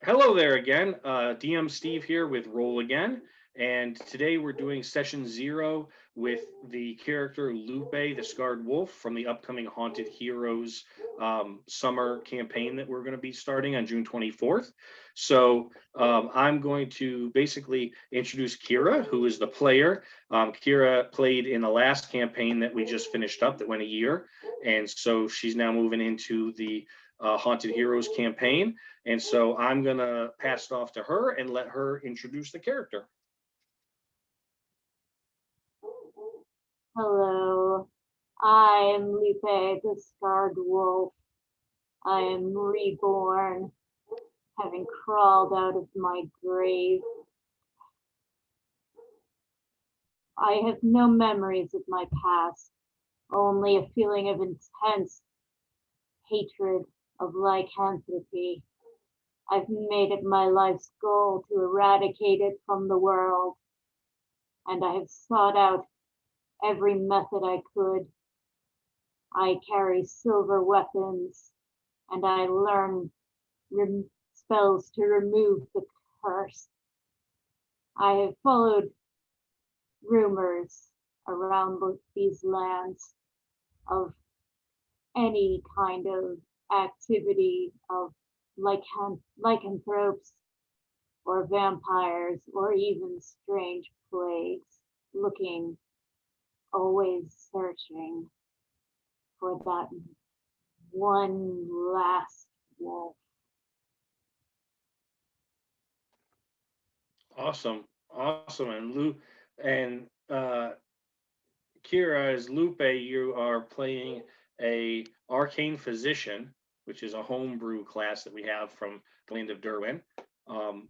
Hello there again. DM Steve here with Roll Again. And today we're doing session 0 with the character Lupe, the Scarred Wolf, from the upcoming Haunted Heroes summer campaign that we're going to be starting on June 24th. So I'm going to basically introduce Kira, who is the player. Kira played in the last campaign that we just finished up that went a year. And so she's now moving into the Haunted Heroes campaign. And so I'm going to pass it off to her and let her introduce the character. Hello, I'm Lupe, the Scarred Wolf. I am reborn, having crawled out of my grave. I have no memories of my past, only a feeling of intense hatred of lycanthropy. I've made it my life's goal to eradicate it from the world, and I have sought out every method I could. I carry silver weapons, and I learn spells to remove the curse. I have followed rumors around these lands of any kind of activity of lycanthropes or vampires or even strange plagues, looking, always searching for that one last wolf. Awesome. Awesome. And Kira, as Lupe, you are playing a arcane physician, which is a homebrew class that we have from the land of Derwin. Um,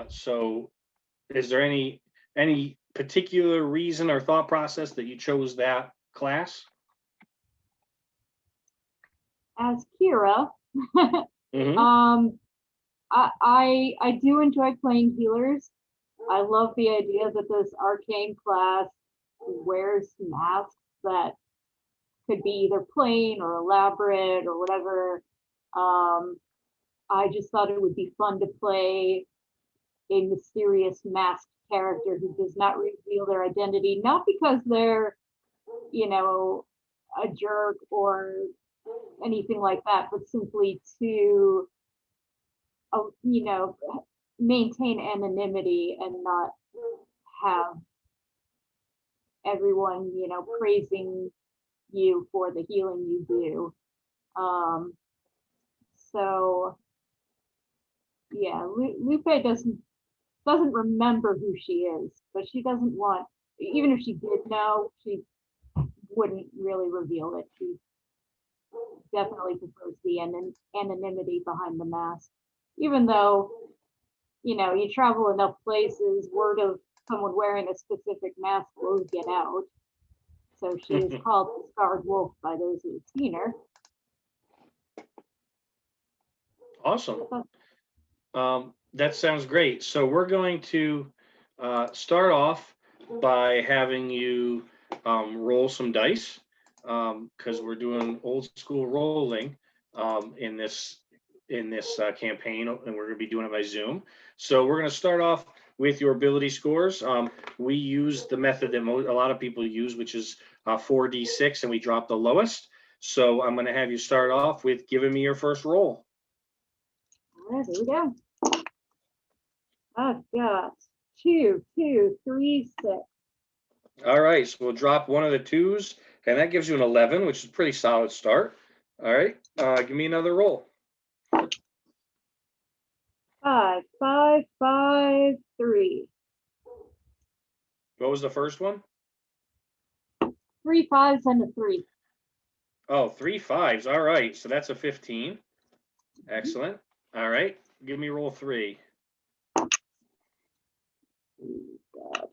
so is there any particular reason or thought process that you chose that class? As Kira, Mm-hmm. I do enjoy playing healers. I love the idea that this arcane class wears masks that could be either plain or elaborate or whatever. Um, I just thought it would be fun to play a mysterious masked character who does not reveal their identity, not because they're, you know, a jerk or anything like that, but simply to, you know, maintain anonymity and not have everyone, praising you for the healing you do. So yeah, Lupe doesn't remember who she is, but she doesn't want, even if she did know, she wouldn't really reveal it. She definitely prefers the anonymity behind the mask, even though, you travel enough places, word of someone wearing a specific mask will get out. So she is called the Scarred Wolf by those who have seen her. Awesome. That sounds great. So we're going to start off by having you roll some dice because we're doing old school rolling in this campaign, and we're going to be doing it by Zoom. So we're going to start off with your ability scores. We use the method that a lot of people use, which is 4d6, and we drop the lowest. So I'm going to have you start off with giving me your first roll. All right, here we go. I've got 2, 2, 3, 6. All right, so we'll drop one of the twos, and that gives you an 11, which is a pretty solid start. All right, give me another roll. 5, 5, 5, 3. What was the first one? 3 5s and a 3. Oh, 3 5s. All right, so that's a 15. Excellent. All right, give me roll 3. God.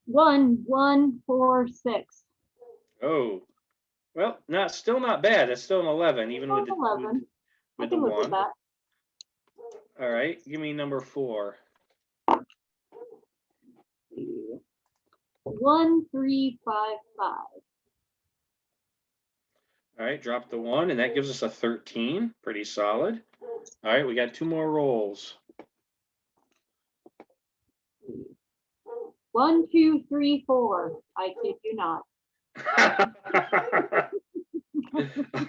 1, 1, 4, 6. Oh, well, still not bad. That's still an 11, even with the 11. with the 1. That. All right, give me number 4. 1, 3, 5, 5. All right, drop the 1, and that gives us a 13. Pretty solid. All right, we got 2 more rolls. 1, 2, 3, 4. I kid you not.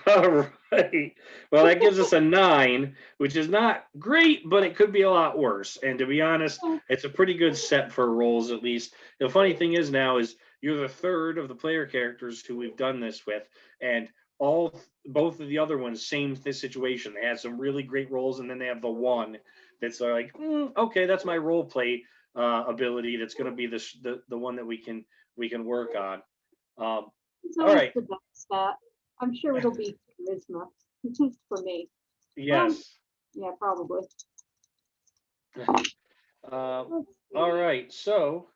All right. Well, that gives us a 9, which is not great, but it could be a lot worse. And to be honest, it's a pretty good set for rolls, at least. The funny thing is now is you're the third of the player characters who we've done this with, and both of the other ones, same situation. They had some really great rolls, and then they have the one that's like, okay, that's my role play ability. That's going to be the one that we can work on. It's All always right. the best stat. I'm sure it'll be charisma, which is for me. Yes. Yeah, probably. All right. So.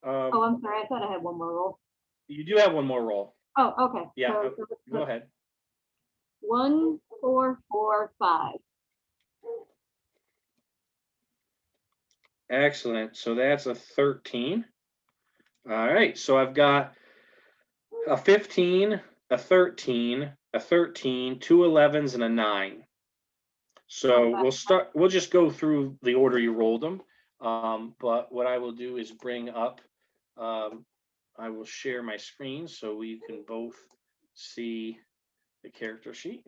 Oh, I'm sorry. I thought I had one more roll. You do have one more roll. Oh, okay. Yeah. Go ahead. 1, 4, 4, 5. Excellent. So that's a 13. All right. So I've got a 15, a 13, a 13, 2 11s, and a 9. So we'll just go through the order you rolled them. But what I will do is bring up, I will share my screen so we can both see the character sheet.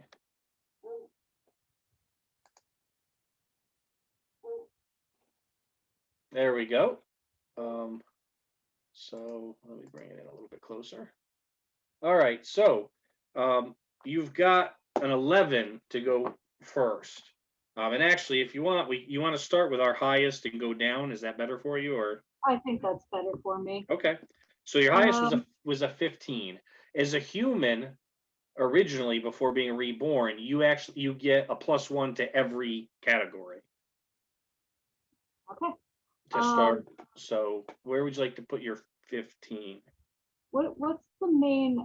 There we go. So let me bring it in a little bit closer. All right, so you've got an 11 to go first. And actually, if you want, you want to start with our highest and go down. Is that better for you, or? I think that's better for me. Okay. So your highest was a 15. As a human, originally before being reborn, you get a +1 to every category. Okay. To start. So where would you like to put your 15? What's the main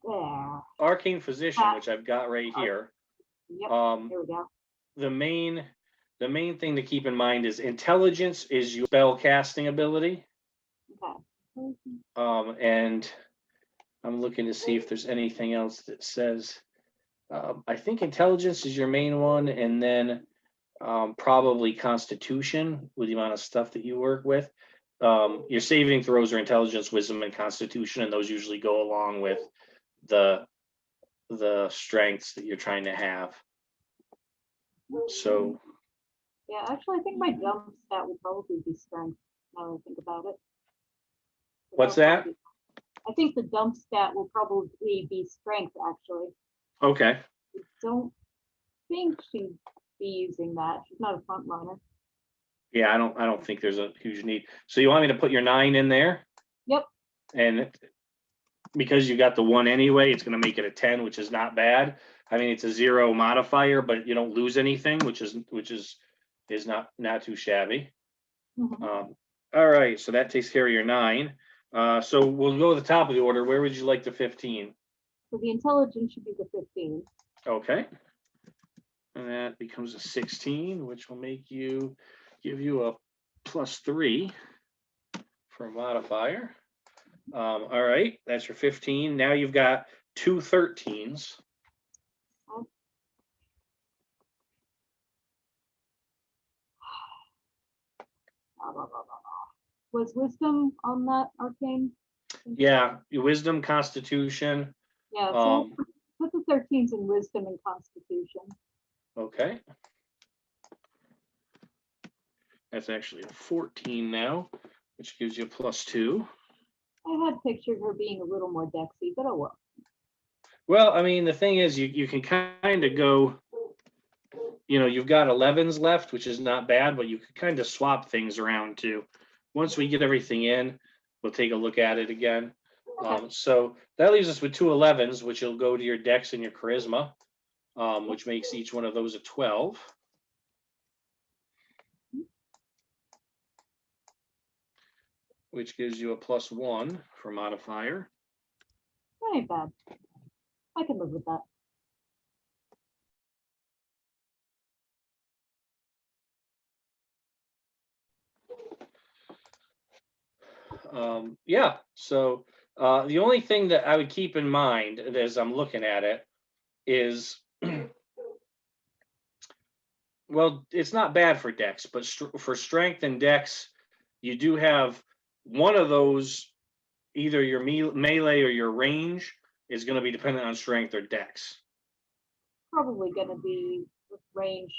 there? Arcane Physician, which I've got right here. Yep. Here we go. The main thing to keep in mind is intelligence is your spell casting ability. Okay. And I'm looking to see if there's anything else that says. I think intelligence is your main one, and then probably Constitution with the amount of stuff that you work with. Your saving throws are intelligence, wisdom, and Constitution, and those usually go along with the strengths that you're trying to have. So. Yeah, actually, I think my dump stat would probably be strength. Now that I think about it. What's that? I think the dump stat will probably be strength, actually. Okay. I don't think she'd be using that. She's not a front runner. Yeah, I don't think there's a huge need. So you want me to put your 9 in there? Yep. And because you got the 1 anyway, it's going to make it a 10, which is not bad. I mean, it's a 0 modifier, but you don't lose anything, which is not too shabby. Mm-hmm. All right, so that takes care of your 9. So we'll go to the top of the order. Where would you like the 15? So the intelligence should be the 15. Okay. And that becomes a 16, which will give you a +3 for a modifier. All right, that's your 15. Now you've got 2 13s. Was wisdom on that arcane? Yeah, your wisdom, Constitution. Yeah, so put the 13s in wisdom and Constitution. Okay. That's actually a 14 now, which gives you a +2. I had pictured her being a little more dexy, but oh well. Well, I mean, the thing is, you can kind of go, you've got 11s left, which is not bad, but you could kind of swap things around too. Once we get everything in, we'll take a look at it again. Okay. So that leaves us with 2 11s, which will go to your dex and your charisma, which makes each one of those a 12. Which gives you a +1 for modifier. That ain't bad. I can live with that. Yeah, so The only thing that I would keep in mind as I'm looking at it is, well, it's not bad for dex, but for strength and dex, you do have one of those, either your melee or your range is going to be dependent on strength or dex. Probably going to be with range.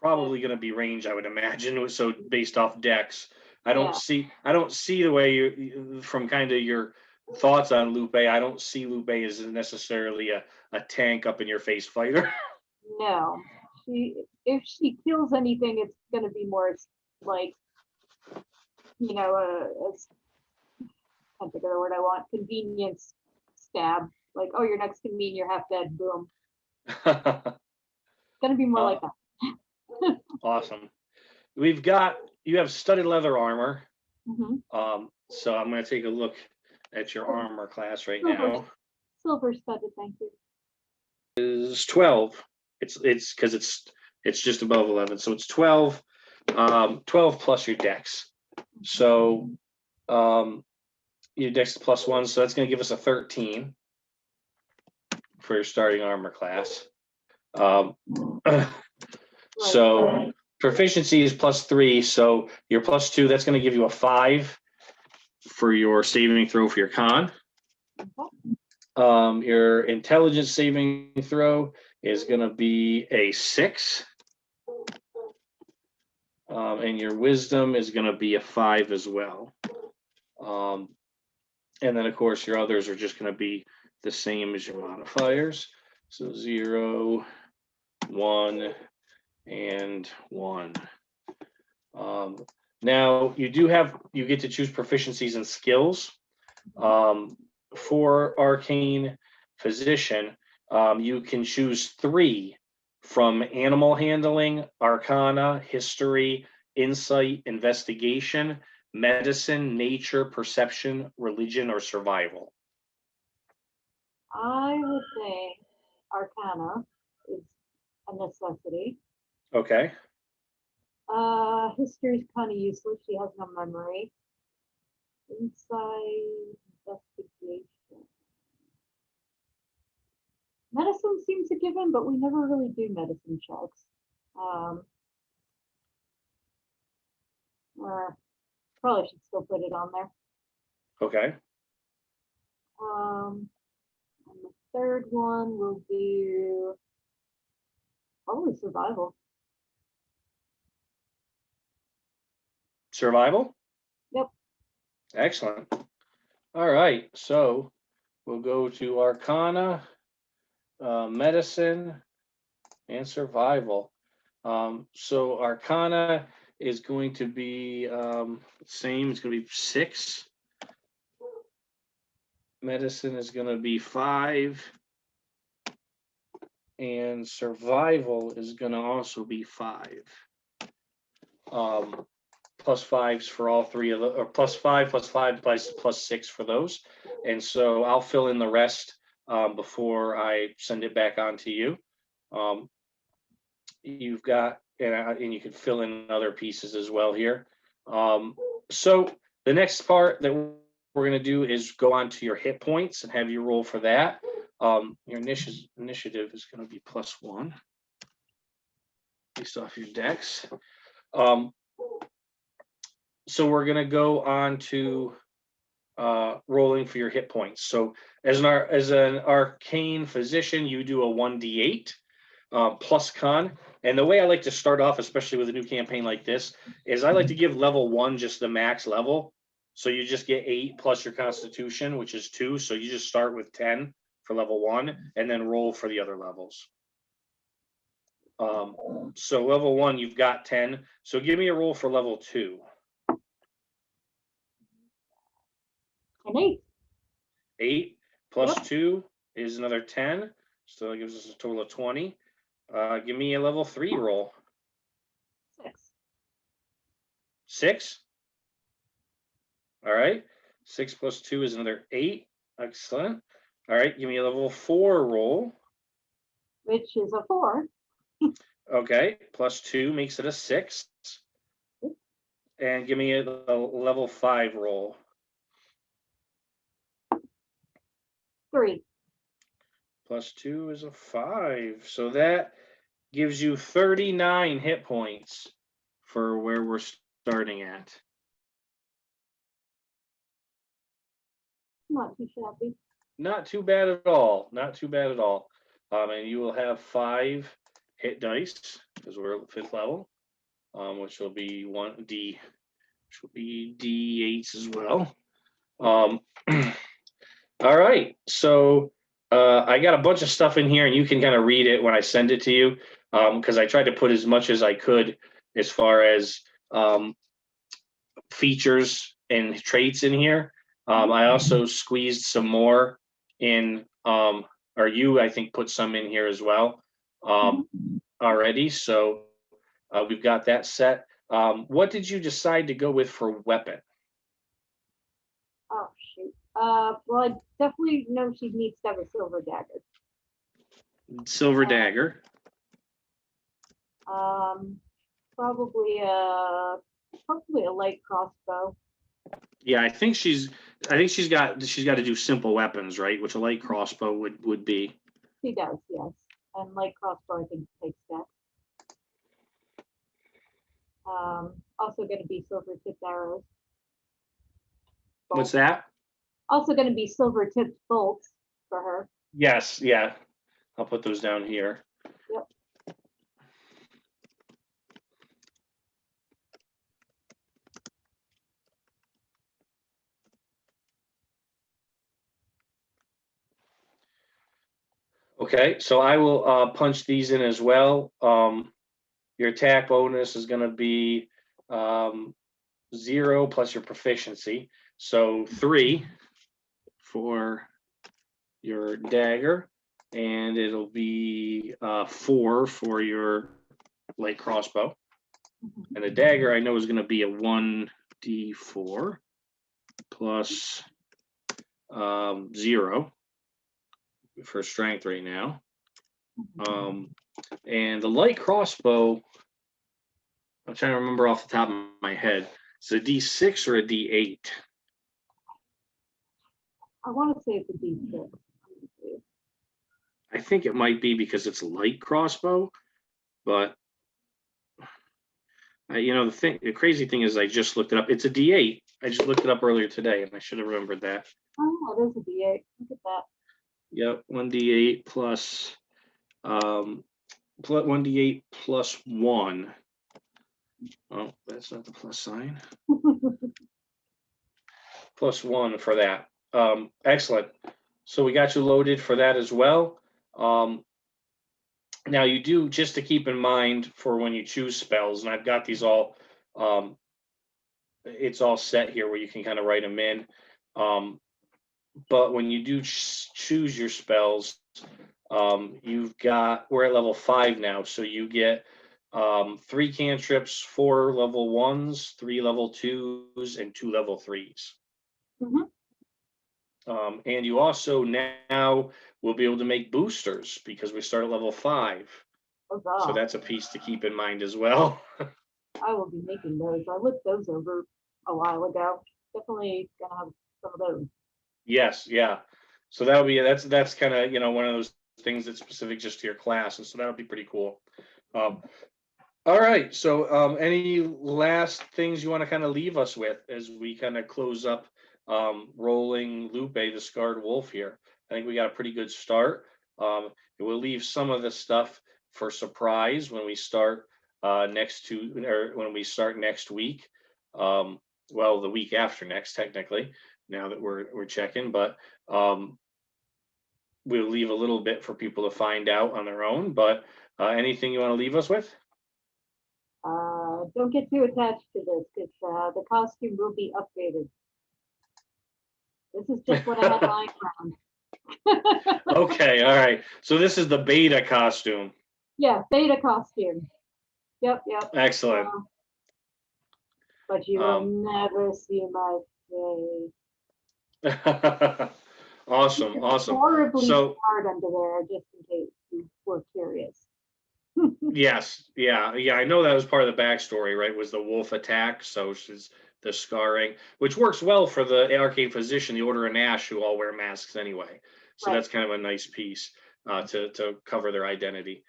Probably going to be range, I would imagine. So based off dex, I Yeah. don't see the way you, from kind of your thoughts on Lupe, I don't see Lupe as necessarily a tank up in your face fighter. No, if she kills anything, it's going to be more like, you know, can't think of the word I want, convenience stab. Like, oh, you're next to me and you're half dead. Boom. It's going to be more like that. Awesome. You have studded leather armor. Mm-hmm. So I'm going to take a look at your armor class right Silver. now. Silver studded, thank you. Is 12. It's because it's just above 11, so it's 12. 12 plus your dex. So your dex is +1, so that's going to give us a 13 for your starting armor class. So proficiency is +3, so your +2, that's going to give you a 5 for your saving throw for your con. Okay. Your intelligence saving throw is going to be a 6. And your wisdom is going to be a 5 as well. And then, of course, your others are just going to be the same as your modifiers. So 0, 1, and 1. Now, you get to choose proficiencies and skills. For arcane physician, you can choose 3 from animal handling, arcana, history, insight, investigation, medicine, nature, perception, religion, or survival. I would say arcana is a necessity. Okay. History is kind of useless. She has no memory. Insight, investigation. Medicine seems a given, but we never really do medicine checks. Probably should still put it on there. Okay. And the third one will do probably survival. Survival? Yep. Excellent. All right. So we'll go to arcana, medicine, and survival. So arcana is going to be same. It's going to be 6. Medicine is going to be 5. And survival is going to also be 5. +5s for all 3 of the, or +5, +5, +6 for those. And so I'll fill in the rest before I send it back on to you. You've got, and you can fill in other pieces as well here. So the next part that we're going to do is go on to your hit points and have you roll for that. Your initiative is going to be +1 based off your dex. So we're going to go on to rolling for your hit points. So as an arcane physician, you do a 1d8 plus con. And the way I like to start off, especially with a new campaign like this, is I like to give level 1 just the max level. So you just get 8 plus your constitution, which is 2. So you just start with 10 for level 1 and then roll for the other levels. So level 1, you've got 10. So give me a roll for level 2. An 8. 8 plus 2 is another 10. So that gives us a total of 20. Give me a level 3 roll. 6. 6. All right. 6 plus 2 is another 8. Excellent. All right. Give me a level 4 roll. Which is a 4. Okay. Plus 2 makes it a 6. And give me a level 5 roll. 3. Plus 2 is a 5. So that gives you 39 hit points for where we're starting at. Not too shabby. Not too bad at all. Not too bad at all. And you will have 5 hit dice because we're at 5th level, which will be which will be D8s as well. All right. So I got a bunch of stuff in here, and you can kind of read it when I send it to you, because I tried to put as much as I could as far as features and traits in here. I also squeezed some more in, or you, I think, put some in here as well already. So we've got that set. What did you decide to go with for weapon? Oh, shoot. Well, I definitely know she needs to have a silver dagger. Silver dagger. Probably a light crossbow. Yeah, I think she's got to do simple weapons, right? Which a light crossbow would be. She does, yes. And light crossbow, I think, takes that. Also going to be silver tipped arrows. What's that? Also going to be silver tipped bolts for her. Yes, yeah. I'll put those down here. Yep. Okay, so I will punch these in as well. Your attack bonus is going to be 0 plus your proficiency. So 3 for your dagger, and it'll be 4 for your light crossbow. And the dagger I know is going to be a 1d4 plus 0 for strength right now. And the light crossbow, I'm trying to remember off the top of my head. It's a D6 or a D8? I want to say it's a D6. I think it might be because it's a light crossbow, but the crazy thing is I just looked it up. It's a D8. I just looked it up earlier today, and I should have remembered that. Oh, it is a D8. Look at that. Yep, 1d8 plus 1d8 plus 1. Oh, that's not the plus sign. Plus 1 for that. Excellent. So we got you loaded for that as well. Now you do, just to keep in mind for when you choose spells, and I've got these all, it's all set here where you can kind of write them in. But when you do choose your spells, we're at level 5 now, so you get 3 cantrips, 4 level 1s, 3 level 2s, and 2 level 3s. And you also now will be able to make boosters because we start at level 5. So that's a piece to keep in mind as well. I will be making those. I looked those over a while ago. Definitely gonna have some of those. Yes, yeah. So that's kind of one of those things that's specific just to your class, and so that'll be pretty cool. All right. So any last things you want to kind of leave us with as we kind of close up rolling Lupe, the Scarred Wolf here? I think we got a pretty good start. We'll leave some of the stuff for surprise when we start next week. Well, the week after next, technically, now that we're checking, but we'll leave a little bit for people to find out on their own. But anything you want to leave us with? Don't get too attached to this because the costume will be updated. This is just what I had lying around. Okay, all right. So this is the beta costume. Yeah, beta costume. Yep. Excellent. But you will never see my face. Awesome. Horribly scarred under there, just in case you were curious. Yes, yeah. I know that was part of the backstory, right? Was the wolf attack, so she's the scarring, which works well for the arcane physician, the Order of Nash, who all wear masks anyway. So Right. that's kind of a nice piece to cover their identity.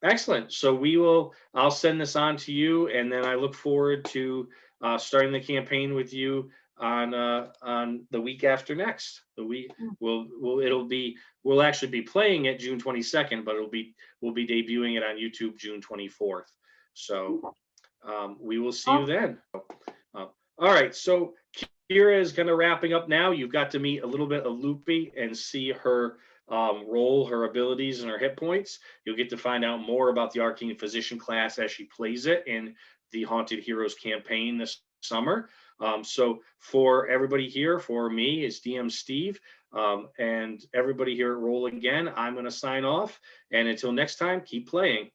Excellent. So I'll send this on to you, and then I look forward to starting the campaign with you on the week after next. The week Mm. we'll actually be playing it June 22nd, but we'll be debuting it on YouTube June 24th. So Okay. we will see you Awesome. then. All right. So Kira is kind of wrapping up now. You've got to meet a little bit of Lupe and see her role, her abilities, and her hit points. You'll get to find out more about the Arcane Physician class as she plays it in the Haunted Heroes campaign this summer. So for everybody here, for me, it's DM Steve, and everybody here at Roll Again, I'm going to sign off. And until next time, keep playing.